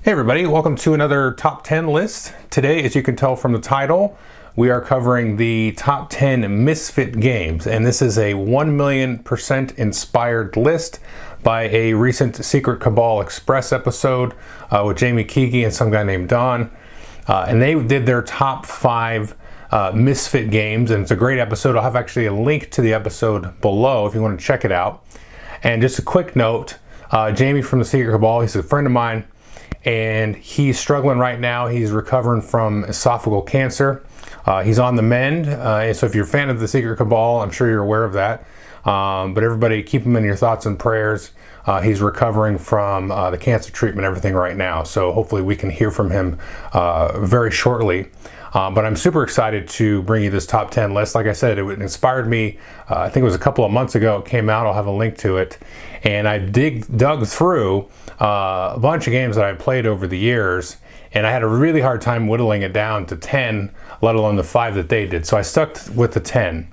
Hey everybody, welcome to another top 10 list. Today, as you can tell from the title, we are covering the top 10 Misfit Games, and this is a 1,000,000% inspired list by a recent Secret Cabal Express episode with Jamie Keegy and some guy named Don. And they did their top 5 Misfit games, and it's a great episode. I'll have actually a link to the episode below if you want to check it out. And just a quick note, Jamie from the Secret Cabal, he's a friend of mine, and he's struggling right now. He's recovering from esophageal cancer. He's on the mend, so if you're a fan of the Secret Cabal, I'm sure you're aware of that. But everybody, keep him in your thoughts and prayers. He's recovering from the cancer treatment, everything right now. So hopefully we can hear from him very shortly. But I'm super excited to bring you this top 10 list. Like I said, it inspired me. I think it was a couple of months ago it came out. I'll have a link to it. And I dug through a bunch of games that I've played over the years, and I had a really hard time whittling it down to 10, let alone the 5 that they did. So I stuck with the 10.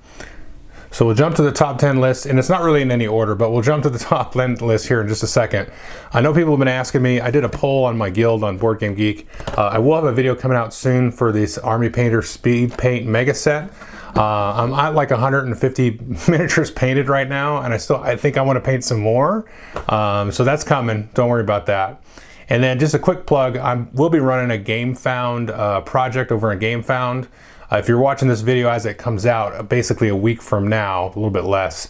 So we'll jump to the top 10 list, and it's not really in any order, but we'll jump to the top 10 list here in just a second. I know people have been asking me. I did a poll on my guild on Board Game Geek. I will have a video coming out soon for this Army Painter Speed Paint Mega Set. I'm at like 150 miniatures painted right now, and I think I want to paint some more. So that's coming. Don't worry about that. And then just a quick plug, we'll be running a GameFound project over in GameFound. If you're watching this video as it comes out, basically a week from now, a little bit less.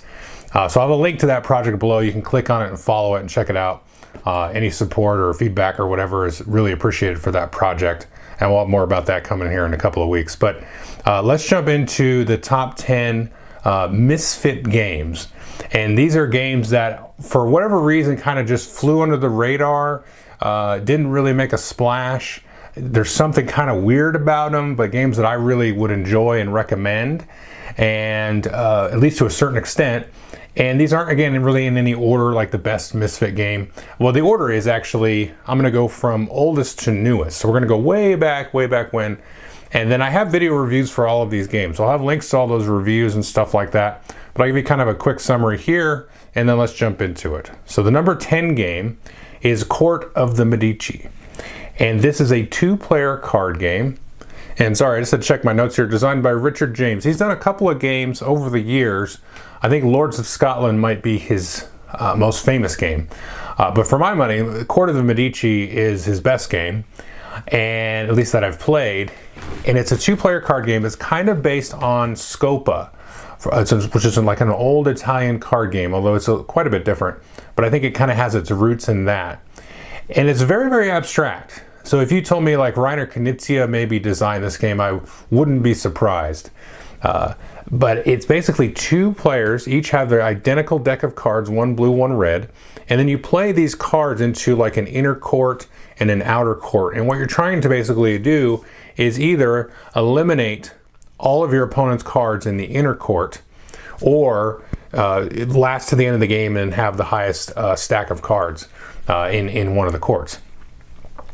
So I'll have a link to that project below. You can click on it and follow it and check it out. Any support or feedback or whatever is really appreciated for that project. And we'll have more about that coming here in a couple of weeks. But let's jump into the top 10 Misfit games. And these are games that, for whatever reason, kind of just flew under the radar, didn't really make a splash. There's something kind of weird about them, but games that I really would enjoy and recommend, and at least to a certain extent. And these aren't, again, really in any order like the best Misfit game. Well, the order is actually, I'm going to go from oldest to newest. So we're going to go way back when. And then I have video reviews for all of these games. So I'll have links to all those reviews and stuff like that. But I'll give you kind of a quick summary here, and then let's jump into it. So the number 10 game is Court of the Medici. And this is a 2-player card game. And sorry, I just had to check my notes here. Designed by Richard James. He's done a couple of games over the years. I think Lords of Scotland might be his most famous game. But for my money, Court of the Medici is his best game, and at least that I've played. And it's a 2-player card game. It's kind of based on Scopa, which is like an old Italian card game, although it's quite a bit different. But I think it kind of has its roots in that. And it's very, very abstract. So if you told me like Reiner Knizia maybe designed this game, I wouldn't be surprised. But it's basically 2 players, each have their identical deck of cards, one blue, one red. And then you play these cards into like an inner court and an outer court. And what you're trying to basically do is either eliminate all of your opponent's cards in the inner court, or last to the end of the game and have the highest stack of cards in one of the courts.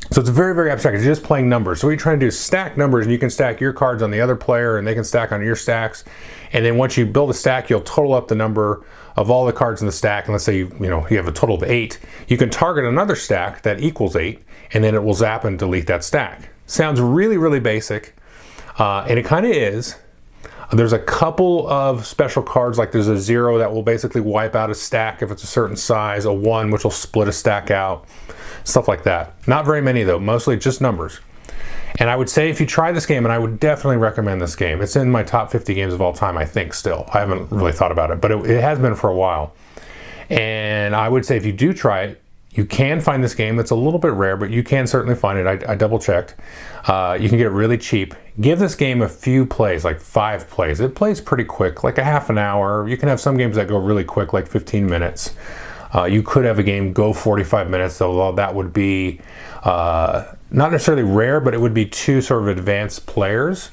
So it's very, very abstract. It's just playing numbers. So what you're trying to do is stack numbers, and you can stack your cards on the other player, and they can stack on your stacks. And then once you build a stack, you'll total up the number of all the cards in the stack. And let's say you have a total of 8. You can target another stack that equals 8, and then it will zap and delete that stack. Sounds really, really basic, and it kind of is. There's a couple of special cards, like there's a 0 that will basically wipe out a stack if it's a certain size, a 1 which will split a stack out, stuff like that. Not very many though, mostly just numbers. And I would say if you try this game, and I would definitely recommend this game. It's in my top 50 games of all time, I think, still. I haven't really thought about it, but it has been for a while. And I would say if you do try it, you can find this game. It's a little bit rare, but you can certainly find it. I double checked. You can get it really cheap. Give this game a few plays, like 5 plays. It plays pretty quick, like a half an hour. You can have some games that go really quick, like 15 minutes. You could have a game go 45 minutes, although that would be not necessarily rare, but it would be 2 sort of advanced players,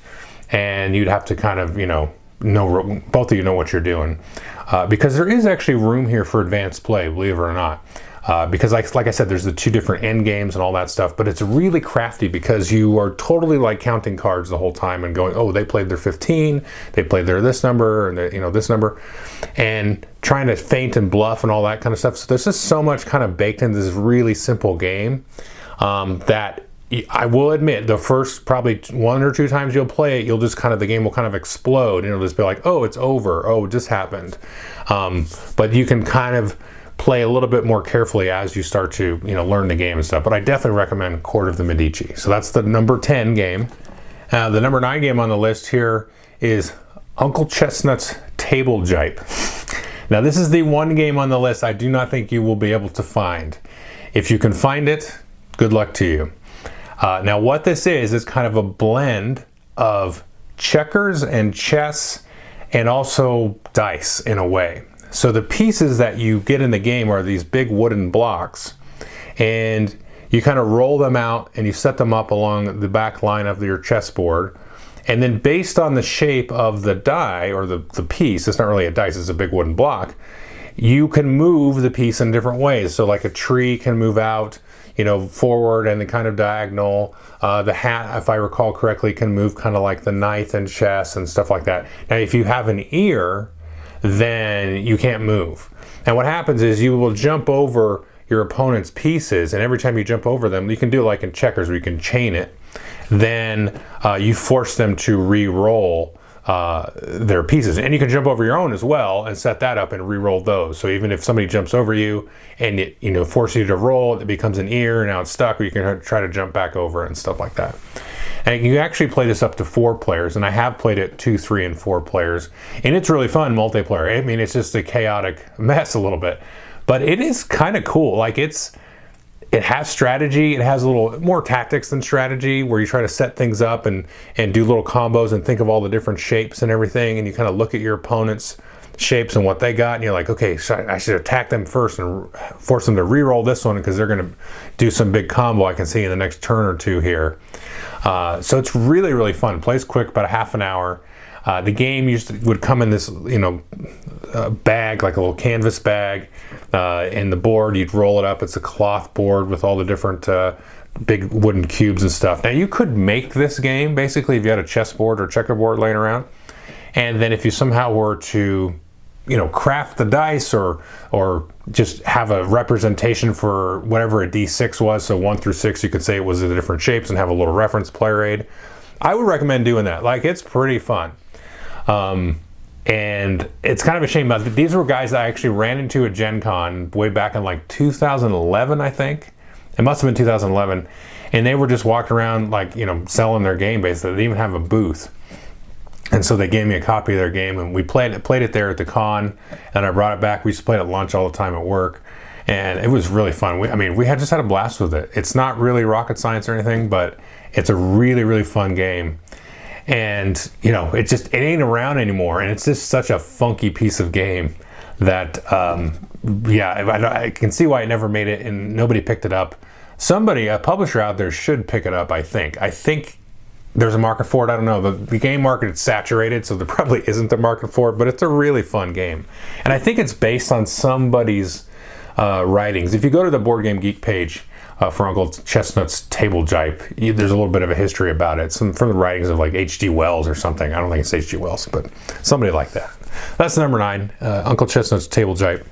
and you'd have to kind of, both of you know what you're doing. Because there is actually room here for advanced play, believe it or not. Because like I said, there's the 2 different end games and all that stuff, but it's really crafty because you are totally like counting cards the whole time and going, oh, they played their 15, they played their this number, and this number, and trying to feint and bluff and all that kind of stuff. So there's just so much kind of baked into this really simple game. that I will admit the first probably 1 or 2 times you'll play it, the game will kind of explode and it'll just be like, oh, it's over, oh, it just happened. But you can kind of play a little bit more carefully as you start to learn the game and stuff. But I definitely recommend Court of the Medici. So that's the number 10 game. The number 9 game on the list here is Uncle Chestnuts Table Gype. Now this is the one game on the list I do not think you will be able to find. If you can find it, good luck to you. Now what this is kind of a blend of checkers and chess and also dice in a way. So the pieces that you get in the game are these big wooden blocks, and you kind of roll them out and you set them up along the back line of your chessboard. And then based on the shape of the die or the piece, it's not really a dice, it's a big wooden block, you can move the piece in different ways. So like a tree can move out, forward and the kind of diagonal. The hat, if I recall correctly, can move kind of like the knight and chess and stuff like that. Now if you have an ear, then you can't move. And what happens is you will jump over your opponent's pieces, and every time you jump over them, you can do it like in checkers where you can chain it. Then you force them to re-roll their pieces, and you can jump over your own as well and set that up and re-roll those. So even if somebody jumps over you and it forces you to roll, it becomes an ear, and now it's stuck, or you can try to jump back over it and stuff like that. And you actually play this up to 4 players, and I have played it 2, 3, and 4 players, and it's really fun multiplayer. I mean, it's just a chaotic mess a little bit, but it is kind of cool. Like it has strategy. It has a little more tactics than strategy, where you try to set things up and do little combos and think of all the different shapes and everything, and you kind of look at your opponent's shapes and what they got, and you're like, okay, I should attack them first and force them to re-roll this one because they're going to do some big combo I can see in the next turn or 2 here. So it's really, really fun. It plays quick, about a half an hour. The game would come in this, bag, like a little canvas bag, and the board, you'd roll it up. It's a cloth board with all the different big wooden cubes and stuff. Now you could make this game, basically, if you had a chessboard or checkerboard laying around, and then if you somehow were to craft the dice or just have a representation for whatever a D6 was, so 1 through 6, you could say it was in different shapes and have a little reference player aid. I would recommend doing that. Like, it's pretty fun. And it's kind of a shame, but these were guys that I actually ran into at Gen Con way back in like 2011, I think. It must have been 2011. And they were just walking around like, selling their game basically. They didn't even have a booth. And so they gave me a copy of their game, and we played it there at the con, and I brought it back. We used to play it at lunch all the time at work, and it was really fun. We just had a blast with it. It's not really rocket science or anything, but it's a really, really fun game. And it ain't around anymore, and it's just such a funky piece of game that I can see why it never made it and nobody picked it up. A publisher out there should pick it up. I think there's a market for it. I don't know. The game market is saturated, so there probably isn't a market for it, but it's a really fun game. And I think it's based on somebody's writings. If you go to the Board Game Geek page for Uncle Chestnut's Table Gype, there's a little bit of a history about it. Some from the writings of like H.G. Wells or something. I don't think it's H.G. Wells, but somebody like that. That's the number 9, Uncle Chestnut's Table Gype.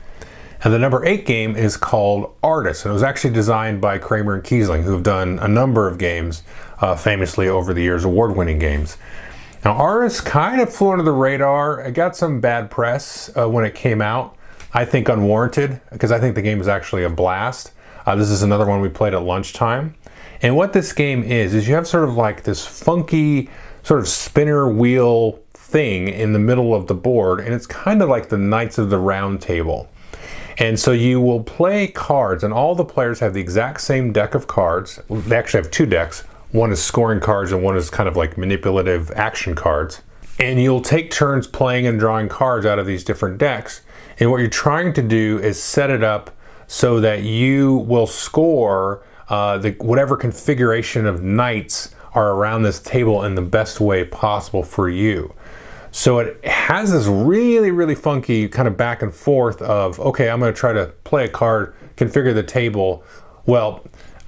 And the number 8 game is called Artus, and it was actually designed by Kramer and Kiesling, who have done a number of games famously over the years, award-winning games. Now, Artus kind of flew under the radar. It got some bad press when it came out. I think unwarranted, because I think the game is actually a blast. This is another one we played at lunchtime. And what this game is you have sort of like this funky sort of spinner wheel thing in the middle of the board, and it's kind of like the Knights of the Round Table. And so you will play cards, and all the players have the exact same deck of cards. They actually have 2 decks. One is scoring cards and one is kind of like manipulative action cards. And you'll take turns playing and drawing cards out of these different decks. And what you're trying to do is set it up so that you will score whatever configuration of knights are around this table in the best way possible for you. So it has this really, really funky kind of back and forth of, okay, I'm going to try to play a card, configure the table. Well,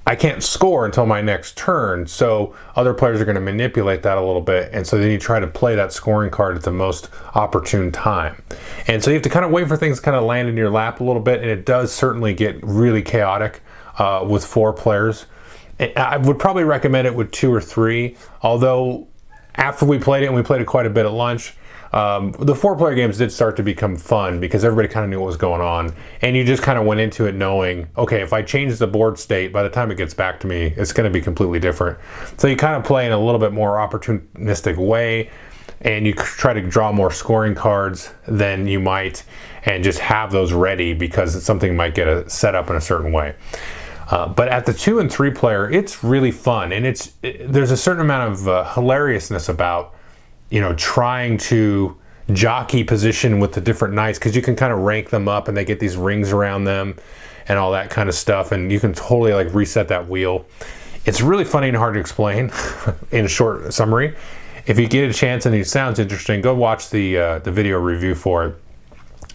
I can't score until my next turn, so other players are going to manipulate that a little bit, and so then you try to play that scoring card at the most opportune time. And so you have to kind of wait for things to kind of land in your lap a little bit, and it does certainly get really chaotic with 4 players. I would probably recommend it with 2 or 3, although after we played it, and we played it quite a bit at lunch, the 4-player games did start to become fun because everybody kind of knew what was going on, and you just kind of went into it knowing, okay, if I change the board state, by the time it gets back to me, it's going to be completely different. So you kind of play in a little bit more opportunistic way, and you try to draw more scoring cards than you might, and just have those ready because something might get set up in a certain way. But at the 2 and 3 player, it's really fun, and there's a certain amount of hilariousness about, trying to jockey position with the different knights, because you can kind of rank them up and they get these rings around them and all that kind of stuff, and you can totally like reset that wheel. It's really funny and hard to explain in a short summary. If you get a chance and it sounds interesting, go watch the video review for it.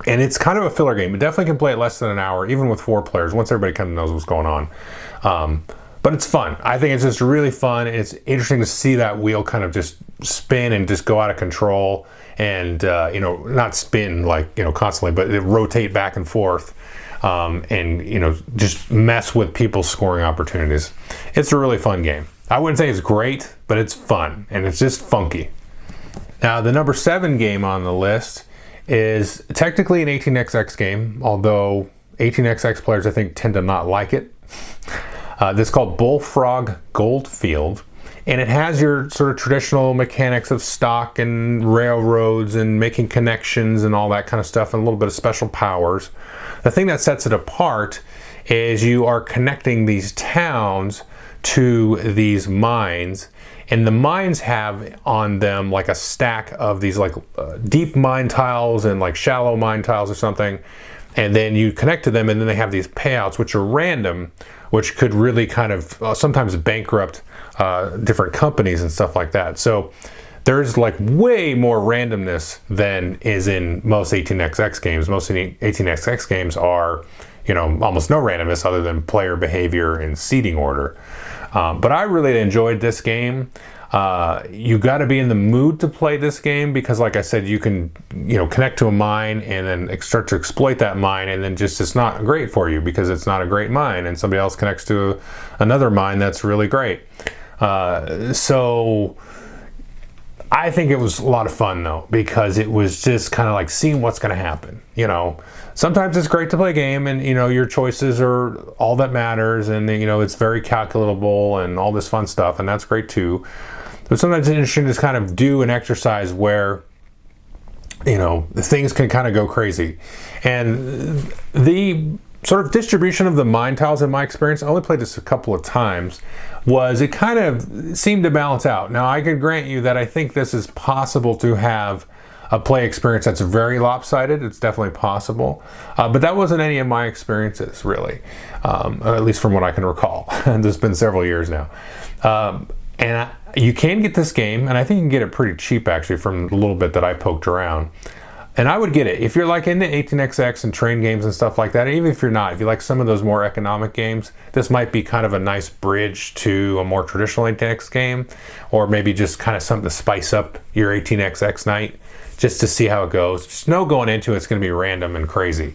And it's kind of a filler game. It definitely can play it less than an hour, even with 4 players, once everybody kind of knows what's going on. But it's fun. I think it's just really fun. It's interesting to see that wheel kind of just spin and just go out of control, and not spin like constantly, but it rotate back and forth, and just mess with people's scoring opportunities. It's a really fun game. I wouldn't say it's great, but it's fun and it's just funky. Now, the number 7 game on the list is technically an 18xx game, although 18xx players I think tend to not like it. This is called Bullfrog Goldfield, and it has your sort of traditional mechanics of stock and railroads and making connections and all that kind of stuff, and a little bit of special powers. The thing that sets it apart is you are connecting these towns to these mines, and the mines have on them like a stack of these like deep mine tiles and like shallow mine tiles or something, and then you connect to them, and then they have these payouts which are random, which could really kind of sometimes bankrupt different companies and stuff like that. So there's like way more randomness than is in most 18xx games. Most 18xx games are almost no randomness other than player behavior and seating order. But I really enjoyed this game. You got to be in the mood to play this game because, like I said, you can connect to a mine and then start to exploit that mine, and then just it's not great for you because it's not a great mine, and somebody else connects to another mine that's really great. So I think it was a lot of fun though, because it was just kind of like seeing what's going to happen. Sometimes it's great to play a game and your choices are all that matters, and it's very calculable and all this fun stuff, and that's great too. But sometimes it's interesting to kind of do an exercise where things can kind of go crazy. And the sort of distribution of the mine tiles, in my experience, I only played this a couple of times, was it kind of seemed to balance out. Now, I could grant you that I think this is possible to have a play experience that's very lopsided. It's definitely possible. But that wasn't any of my experiences, really, at least from what I can recall. And it's been several years now. And you can get this game, and I think you can get it pretty cheap, actually, from the little bit that I poked around. And I would get it. If you're like into 18xx and train games and stuff like that, even if you're not, if you like some of those more economic games, this might be kind of a nice bridge to a more traditional 18x game, or maybe just kind of something to spice up your 18xx night, just to see how it goes. Just know going into it, it's going to be random and crazy.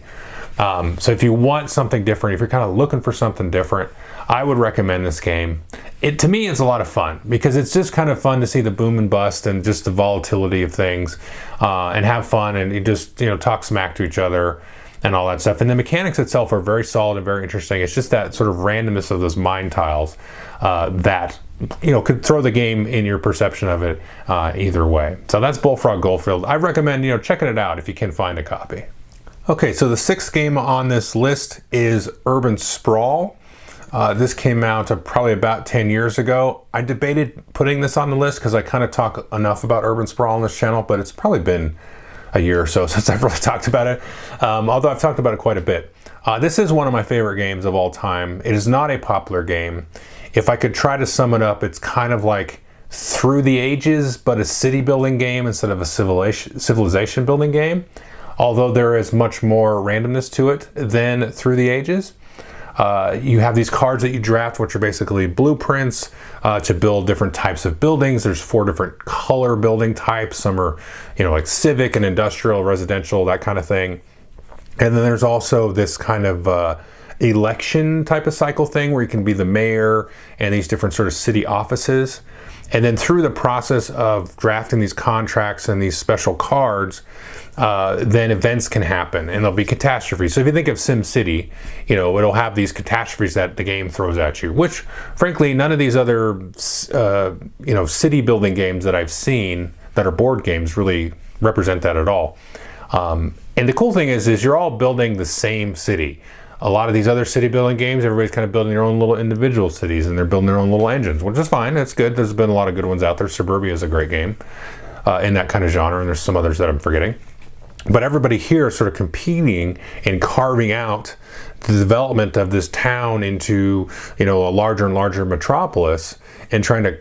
So if you want something different, if you're kind of looking for something different, I would recommend this game. To me, it's a lot of fun because it's just kind of fun to see the boom and bust and just the volatility of things, and have fun, and you just talk smack to each other and all that stuff. And the mechanics itself are very solid and very interesting. It's just that sort of randomness of those mine tiles that could throw the game in your perception of it either way. So that's Bullfrog Goldfield. I recommend checking it out if you can find a copy. Okay, so the 6th game on this list is Urban Sprawl. This came out probably about 10 years ago. I debated putting this on the list because I kind of talk enough about Urban Sprawl on this channel, but it's probably been a year or so since I've really talked about it, although I've talked about it quite a bit. This is one of my favorite games of all time. It is not a popular game. If I could try to sum it up, it's kind of like Through the Ages, but a city building game instead of a civilization building game, although there is much more randomness to it than Through the Ages. You have these cards that you draft, which are basically blueprints to build different types of buildings. There's 4 different color building types. Some are, like civic and industrial, residential, that kind of thing. And then there's also this kind of election type of cycle thing where you can be the mayor and these different sort of city offices. And then through the process of drafting these contracts and these special cards, then events can happen and there'll be catastrophes. So if you think of SimCity, it'll have these catastrophes that the game throws at you, which frankly, none of these other, city building games that I've seen that are board games really represent that at all. And the cool thing is you're all building the same city. A lot of these other city building games, everybody's kind of building their own little individual cities and they're building their own little engines, which is fine. That's good. There's been a lot of good ones out there. Suburbia is a great game in that kind of genre, and there's some others that I'm forgetting. But everybody here is sort of competing and carving out the development of this town into, a larger and larger metropolis and trying to,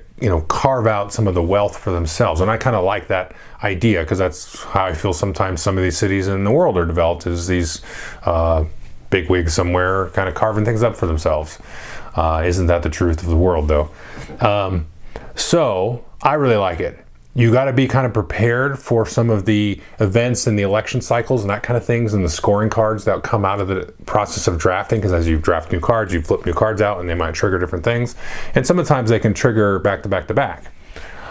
carve out some of the wealth for themselves. And I kind of like that idea because that's how I feel sometimes some of these cities in the world are developed, is these bigwigs somewhere kind of carving things up for themselves. Isn't that the truth of the world, though? So I really like it. You got to be kind of prepared for some of the events and the election cycles and that kind of things, and the scoring cards that come out of the process of drafting, because as you draft new cards, you flip new cards out and they might trigger different things. And sometimes they can trigger back to back to back.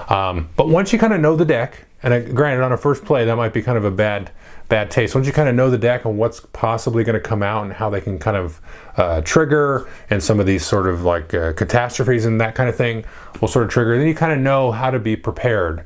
But once you kind of know the deck, and granted on a first play that might be kind of a bad taste. Once you kind of know the deck and what's possibly going to come out and how they can kind of trigger, and some of these sort of like catastrophes and that kind of thing will sort of trigger, then you kind of know how to be prepared,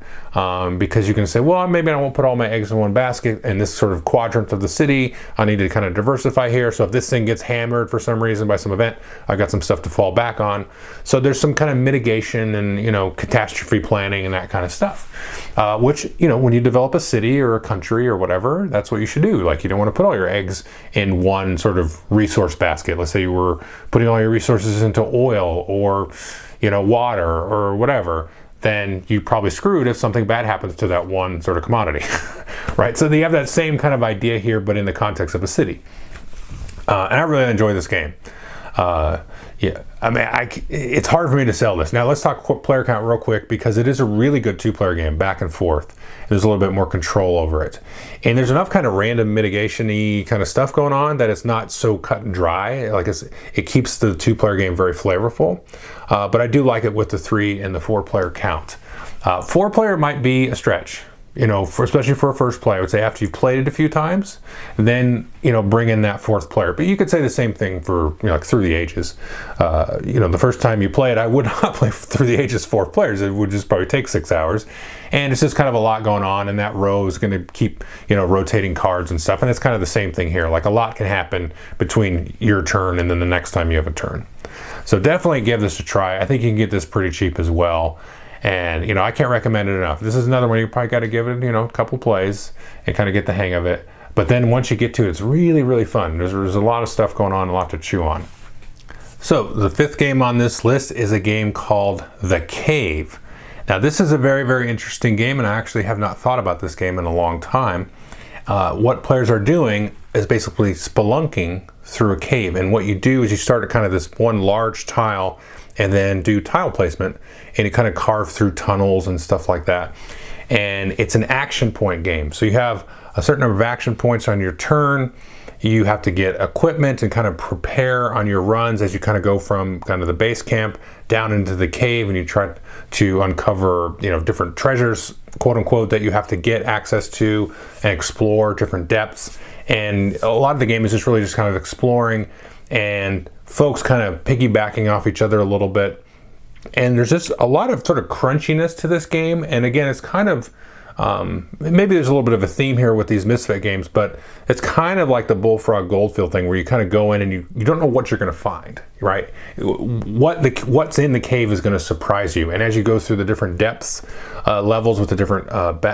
because you can say, well, maybe I won't put all my eggs in one basket in this sort of quadrant of the city. I need to kind of diversify here. So if this thing gets hammered for some reason by some event, I got some stuff to fall back on. So there's some kind of mitigation and catastrophe planning and that kind of stuff, which when you develop a city or a country or whatever, that's what you should do. Like, you don't want to put all your eggs in one sort of resource basket. Let's say you were putting all your resources into oil or water or whatever, then you probably screwed if something bad happens to that one sort of commodity. Right? So you have that same kind of idea here, but in the context of a city. And I really enjoy this game. It's hard for me to sell this. Now let's talk player count real quick, because it is a really good two-player game, back and forth. There's a little bit more control over it. And there's enough kind of random mitigation-y kind of stuff going on that it's not so cut and dry. Like, it keeps the two-player game very flavorful. But I do like it with the 3 and the 4-player count. 4-player might be a stretch. Especially for a first play. I would say after you've played it a few times, then, bring in that 4th player. But you could say the same thing for, like Through the Ages. The first time you play it, I would not play Through the Ages 4 players. It would just probably take 6 hours. And it's just kind of a lot going on, and that row is going to keep, rotating cards and stuff. And it's kind of the same thing here. Like, a lot can happen between your turn and then the next time you have a turn. So definitely give this a try. I think you can get this pretty cheap as well. And, I can't recommend it enough. This is another one you probably got to give it, a couple plays and kind of get the hang of it. But then once you get to it, it's really, really fun. There's a lot of stuff going on, a lot to chew on. So the 5th game on this list is a game called The Cave. Now, this is a very, very interesting game, and I actually have not thought about this game in a long time. What players are doing is basically spelunking through a cave. And what you do is you start at kind of this one large tile and then do tile placement, and you kind of carve through tunnels and stuff like that. And it's an action point game. So you have a certain number of action points on your turn. You have to get equipment and kind of prepare on your runs as you kind of go from kind of the base camp down into the cave, and you try to uncover, different treasures, quote unquote, that you have to get access to and explore different depths. And a lot of the game is just really just kind of exploring and folks kind of piggybacking off each other a little bit. And there's just a lot of sort of crunchiness to this game. And again, it's kind of, maybe there's a little bit of a theme here with these Misfit games, but it's kind of like the Bullfrog Goldfield thing, where you kind of go in and you don't know what you're going to find, right? What's in the cave is going to surprise you. And as you go through the different depths, levels with the different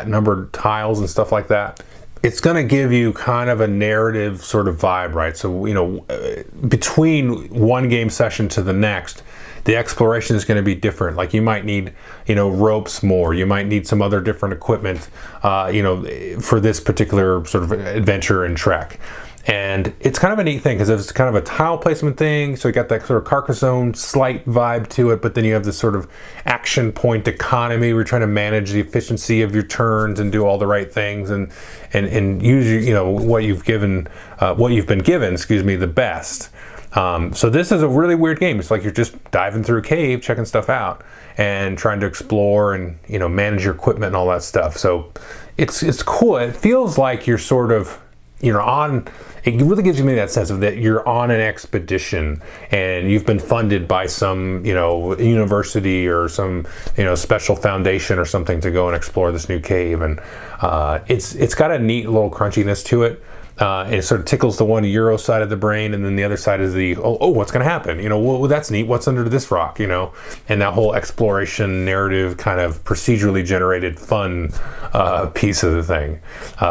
numbered tiles and stuff like that, it's going to give you kind of a narrative sort of vibe, right? So, between one game session to the next, the exploration is going to be different. Like, you might need, ropes more. You might need some other different equipment, for this particular sort of adventure and trek. And it's kind of a neat thing, because it's kind of a tile placement thing. So you got that sort of Carcassonne slight vibe to it, but then you have this sort of action point economy. We're trying to manage the efficiency of your turns and do all the right things and use what you've been given, the best. So this is a really weird game. It's like you're just diving through a cave, checking stuff out, and trying to explore and manage your equipment and all that stuff. So it's cool. It feels like you're sort of on. It really gives me that sense of that you're on an expedition and you've been funded by some university or some special foundation or something to go and explore this new cave, and it's got a neat little crunchiness to it. And it sort of tickles the €1 side of the brain, and then the other side is the what's going to happen? Well, that's neat. What's under this rock? And that whole exploration narrative kind of procedurally generated fun piece of the thing.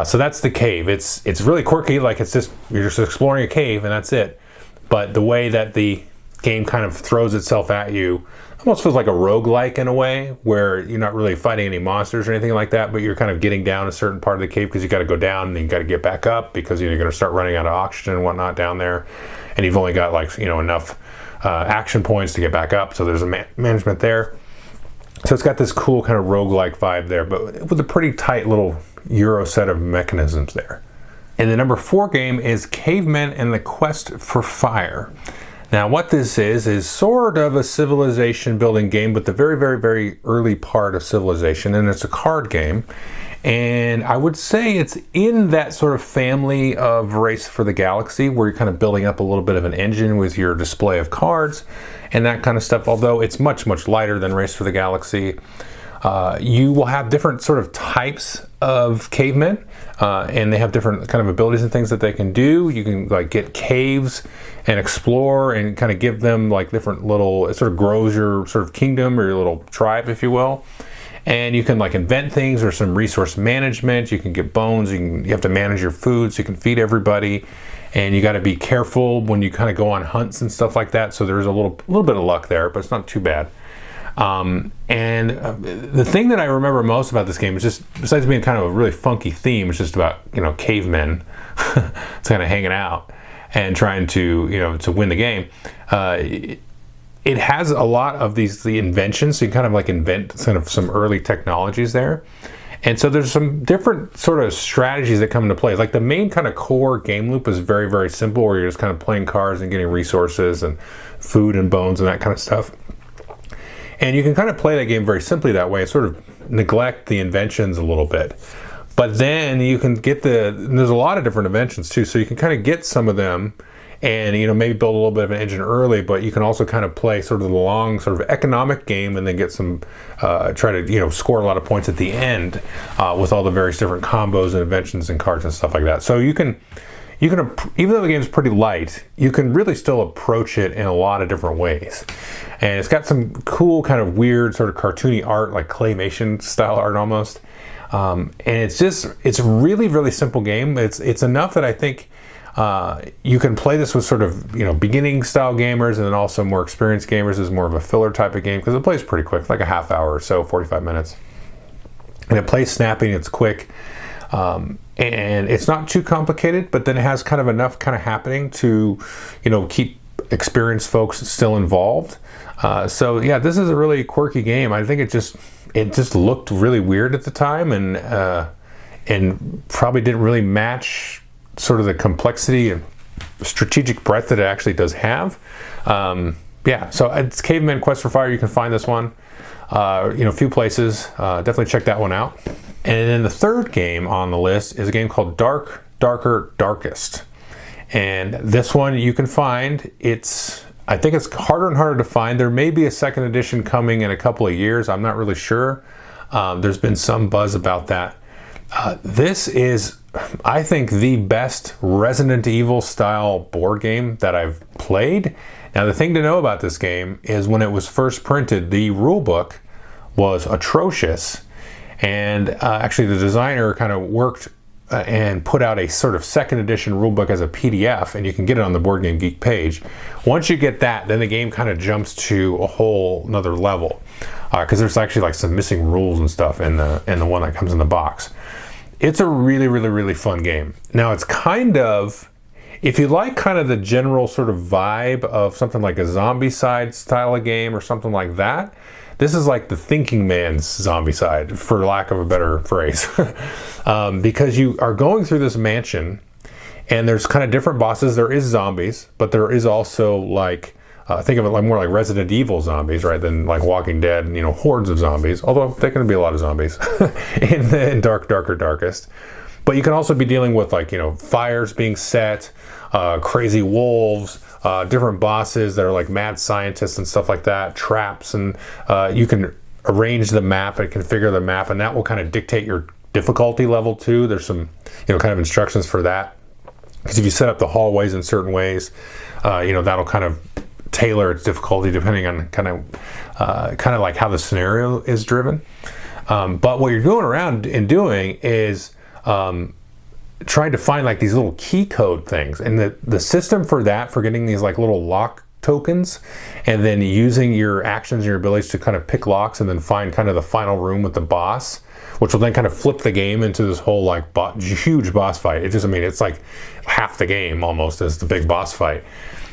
So that's the cave. It's really quirky. Like you're just exploring a cave and that's it. But the way that the game kind of throws itself at you almost feels like a roguelike in a way, where you're not really fighting any monsters or anything like that, but you're kind of getting down a certain part of the cave because you got to go down and then you got to get back up because you're going to start running out of oxygen and whatnot down there, and you've only got enough action points to get back up. So there's a management there. So it's got this cool kind of roguelike vibe there, but with a pretty tight little Euro set of mechanisms there. And the number 4 game is Cavemen and the Quest for Fire. Now what this is sort of a civilization building game, but the very, very, very early part of civilization, and it's a card game. And I would say it's in that sort of family of Race for the Galaxy, where you're kind of building up a little bit of an engine with your display of cards and that kind of stuff, although it's much, much lighter than Race for the Galaxy. You will have different sort of types of cavemen, and they have different kind of abilities and things that they can do. You can get caves and explore and kind of give them different little, it sort of grows your sort of kingdom or your little tribe, if you will. And you can invent things or some resource management. You can get bones. You have to manage your food so you can feed everybody. And you got to be careful when you kind of go on hunts and stuff like that. So there's a little bit of luck there, but it's not too bad. The thing that I remember most about this game is just, besides being kind of a really funky theme, it's just about cavemen. It's kind of hanging out and trying to to win the game. It has a lot of the inventions, so you kind of invent kind of some early technologies there. And so there's some different sort of strategies that come into play. The main kind of core game loop is very, very simple, where you're just kind of playing cards and getting resources and food and bones and that kind of stuff. And you can kind of play that game very simply that way and sort of neglect the inventions a little bit. But then you can get there's a lot of different inventions too, so you can kind of get some of them and maybe build a little bit of an engine early, but you can also kind of play sort of the long sort of economic game and then get some try to score a lot of points at the end with all the various different combos and inventions and cards and stuff like that. So you can even though the game's pretty light, you can really still approach it in a lot of different ways. And it's got some cool kind of weird sort of cartoony art, like claymation style art almost. And it's a really, really simple game. It's enough that I think you can play this with sort of beginning style gamers, and then also more experienced gamers is more of a filler type of game, because it plays pretty quick, like a half hour or so, 45 minutes. And it plays snappy, it's quick. And it's not too complicated, but then it has kind of enough kind of happening to keep experienced folks still involved. So yeah, this is a really quirky game. I think it just looked really weird at the time, and probably didn't really match sort of the complexity and strategic breadth that it actually does have. Yeah, so it's Cavemen Quest for Fire. You can find this one a few places. Definitely check that one out. And then the third game on the list is a game called Dark, Darker, Darkest. And this one you can find. I think it's harder and harder to find. There may be a second edition coming in a couple of years. I'm not really sure. There's been some buzz about that. This is, I think, the best Resident Evil style board game that I've played. Now, the thing to know about this game is when it was first printed, the rule book was atrocious. And actually the designer kind of worked and put out a sort of second edition rulebook as a PDF, and you can get it on the Board Game Geek page. Once you get that, then the game kind of jumps to a whole another level, because there's actually some missing rules and stuff in the one that comes in the box. It's a really, really, really fun game. Now it's kind of, if you like kind of the general sort of vibe of something like a Zombicide style of game or something like that, this is like the thinking man's Zombicide, for lack of a better phrase. Because you are going through this mansion, And there's kind of different bosses. There is zombies, but there is also like, think of it like more like Resident Evil zombies, right, than like Walking Dead, you know, hordes of zombies. Although there can be a lot of zombies in Darker Darkest. But you can also be dealing with like, you know, fires being set, crazy wolves, different bosses that are like mad scientists and stuff like that, traps, and you can arrange the map and configure the map, and that will kind of dictate your difficulty level too. There's some, you know, kind of instructions for that. Because if you set up the hallways in certain ways, you know, that'll kind of tailor its difficulty depending on kind of like how the scenario is driven. But what you're going around and doing is trying to find like these little key code things, and the system for that, for getting these like little lock tokens, and then using your actions and your abilities to kind of pick locks and then find kind of the final room with the boss, which will then kind of flip the game into this whole like huge boss fight. It just, I mean, it's like half the game almost as the big boss fight.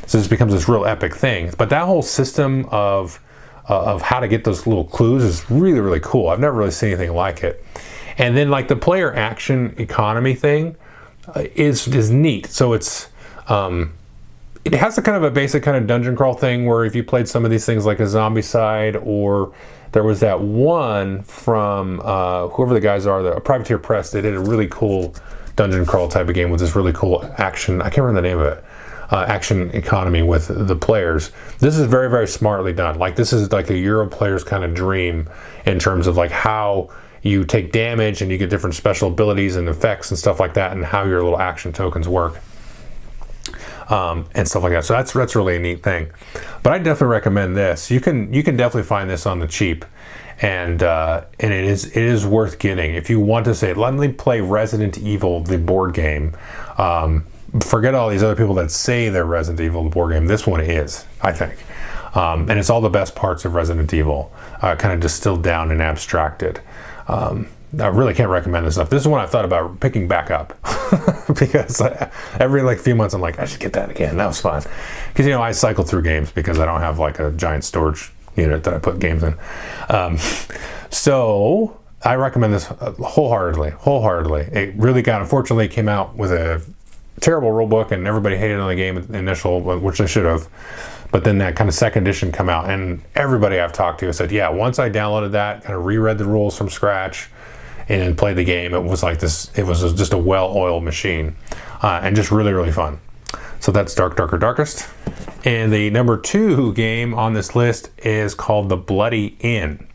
So this becomes this real epic thing. But that whole system of how to get those little clues is really, really cool. I've never really seen anything like it. And then like the player action economy thing is neat. So it's it has a kind of a basic kind of dungeon crawl thing where if you played some of these things like a Zombie Side, or there was that one from whoever the guys are, the Privateer Press, they did a really cool dungeon crawl type of game with this really cool action, I can't remember the name of it, action economy with the players. This is very, very smartly done. Like this is like a Euro player's kind of dream in terms of like how you take damage and you get different special abilities and effects and stuff like that, and how your little action tokens work. And stuff like that. So that's really a neat thing. But I definitely recommend this. You can definitely find this on the cheap, and it is worth getting if you want to say, let me play Resident Evil the board game. Forget all these other people that say they're Resident Evil the board game. This one is, I think, and it's all the best parts of Resident Evil, kind of distilled down and abstracted. I really can't recommend this stuff. This is one I thought about picking back up because every like few months I'm like, I should get that again. That was fun. Because, you know, I cycle through games because I don't have like a giant storage unit that I put games in. So I recommend this wholeheartedly. It really unfortunately came out with a terrible rule book and everybody hated on the game initial, which they should have. But then that kind of second edition come out, and everybody I've talked to said, yeah, once I downloaded that, kind of reread the rules from scratch, and played the game, it was like this, it was just a well-oiled machine, and just really, really fun. So that's Darker Darkest. And the number 2 game on this list is called The Bloody Inn.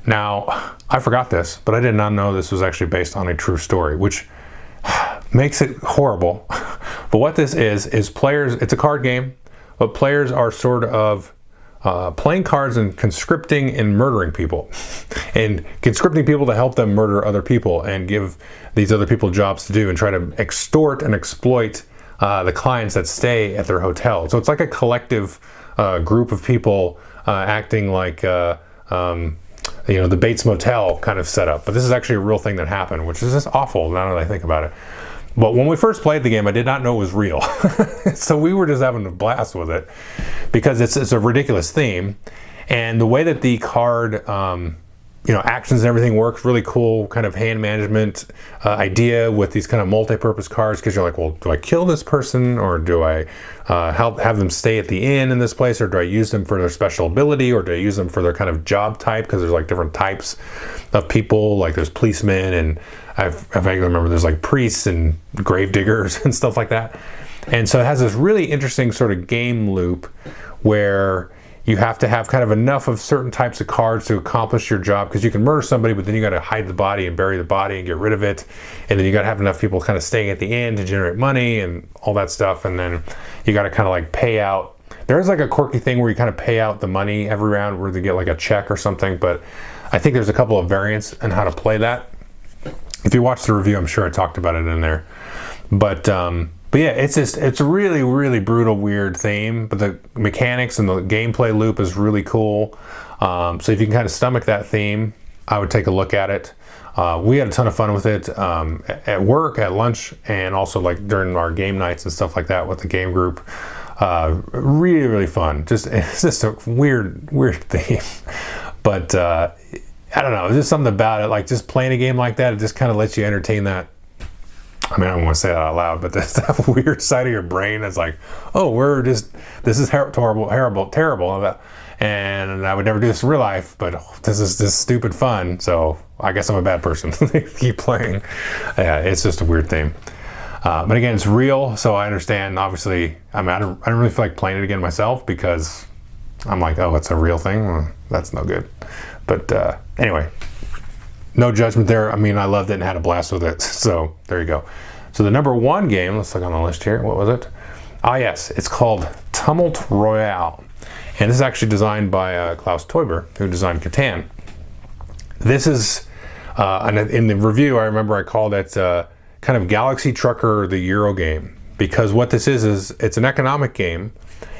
Now, I forgot this, but I did not know this was actually based on a true story, which makes it horrible. But what this is players, it's a card game, but players are sort of playing cards and conscripting and murdering people, and conscripting people to help them murder other people and give these other people jobs to do and try to extort and exploit the clients that stay at their hotel. So it's like a collective group of people acting like you know, the Bates Motel kind of setup. But this is actually a real thing that happened, which is just awful now that I think about it. But when we first played the game, I did not know it was real. So we were just having a blast with it because it's a ridiculous theme. And the way that the card, you know, actions and everything works, really cool kind of hand management idea with these kind of multi-purpose cards, because you're like, well, do I kill this person, or do I have them stay at the inn in this place, or do I use them for their special ability, or do I use them for their kind of job type, because there's like different types of people, like there's policemen, and I vaguely remember there's like priests and grave diggers and stuff like that. And so it has this really interesting sort of game loop where you have to have kind of enough of certain types of cards to accomplish your job, because you can murder somebody, but then you got to hide the body and bury the body and get rid of it, and then you got to have enough people kind of staying at the end to generate money and all that stuff, and then you got to kind of like pay out. There's like a quirky thing where you kind of pay out the money every round, where they get like a check or something, but I think there's a couple of variants on how to play that. If you watch the review, I'm sure I talked about it in there. But yeah, it's a really, really brutal, weird theme, but the mechanics and the gameplay loop is really cool. So if you can kind of stomach that theme, I would take a look at it. We had a ton of fun with it at work, at lunch, and also like during our game nights and stuff like that with the game group. Really, really fun. It's just a weird theme. But I don't know, there's just something about it, like just playing a game like that, it just kind of lets you entertain that I mean, I don't want to say that out loud, but there's that weird side of your brain that's like, oh, this is horrible, terrible. And I would never do this in real life, but this is stupid fun. So I guess I'm a bad person. Keep playing. Yeah, it's just a weird theme. But again, it's real, so I understand. Obviously, I mean, I don't really feel like playing it again myself because I'm like, oh, it's a real thing. Well, that's no good. But anyway, no judgment there. I mean, I loved it and had a blast with it. So there you go. So the number one game, let's look on the list here. What was it? Ah, yes, it's called Tumult Royal. And this is actually designed by Klaus Teuber, who designed Catan. This is, in the review, I remember I called it kind of Galaxy Trucker, the Euro game. Because what this is it's an economic game,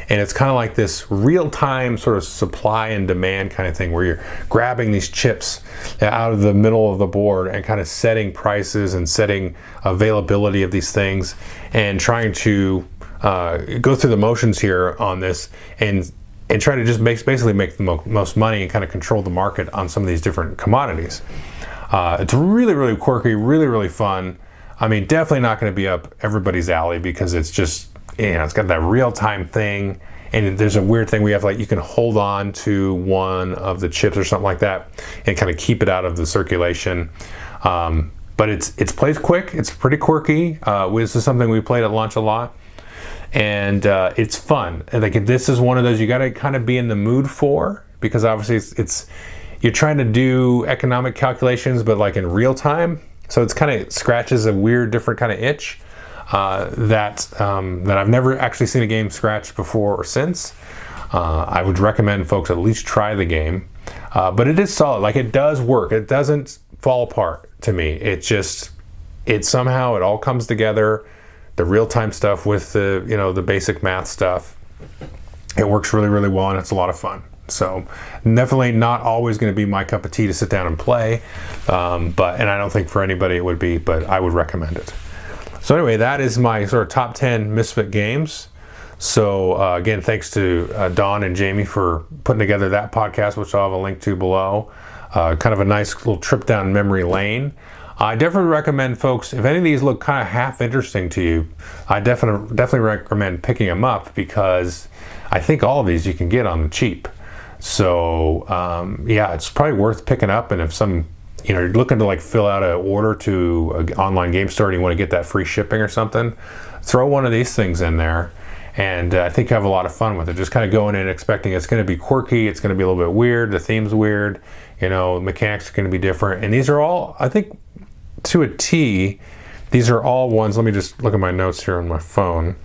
and it's kind of like this real-time sort of supply and demand kind of thing where you're grabbing these chips out of the middle of the board and kind of setting prices and setting availability of these things and trying to go through the motions here on this and try to just basically make the most money and kind of control the market on some of these different commodities. It's really, really quirky, really, really fun. I mean, definitely not going to be up everybody's alley because it's just, it's got that real-time thing, and there's a weird thing we have, like, you can hold on to one of the chips or something like that and kind of keep it out of the circulation. But it's plays quick. It's pretty quirky. This is something we played at lunch a lot. And it's fun. And like, this is one of those you got to kind of be in the mood for, because obviously it's you're trying to do economic calculations, but like in real time. So it's kind of scratches a weird, different kind of itch that I've never actually seen a game scratch before or since. I would recommend folks at least try the game, but it is solid. Like, it does work. It doesn't fall apart to me. It somehow it all comes together. The real-time stuff with the basic math stuff, it works really, really well, and it's a lot of fun. So definitely not always going to be my cup of tea to sit down and play, and I don't think for anybody it would be, but I would recommend it. So anyway, that is my sort of top 10 Misfit games. So again, thanks to Dawn and Jamie for putting together that podcast, which I'll have a link to below. Kind of a nice little trip down memory lane. I definitely recommend folks, if any of these look kind of half interesting to you, I definitely recommend picking them up, because I think all of these you can get on the cheap. So yeah, it's probably worth picking up. And if you're looking to like fill out an order to an online game store and you want to get that free shipping or something, throw one of these things in there. And I think you have a lot of fun with it. Just kind of going in expecting it's going to be quirky, it's going to be a little bit weird, the theme's weird, mechanics are going to be different. And these are all, I think, to a T, these are all ones, let me just look at my notes here on my phone,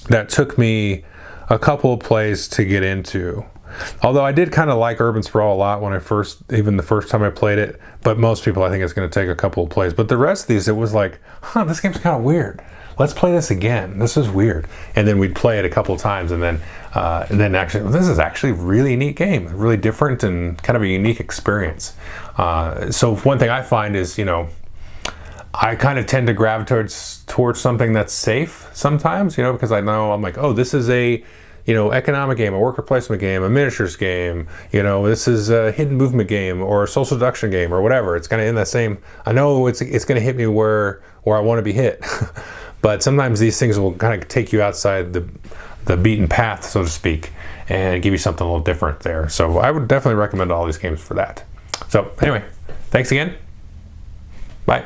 that took me a couple of plays to get into. Although I did kind of like Urban Sprawl a lot when even the first time I played it, but most people, I think it's going to take a couple of plays. But the rest of these, it was like, this game's kind of weird. Let's play this again. This is weird. And then we'd play it a couple of times, and then actually, this is actually a really neat game, really different and kind of a unique experience. So one thing I find is, I kind of tend to gravitate towards something that's safe sometimes, because I know I'm like, oh, this is a, economic game, a worker placement game, a miniatures game, this is a hidden movement game or a social deduction game or whatever. It's kind of in that same, I know it's going to hit me where I want to be hit. But sometimes these things will kind of take you outside the beaten path, so to speak, and give you something a little different there. So I would definitely recommend all these games for that. So anyway, thanks again. Bye.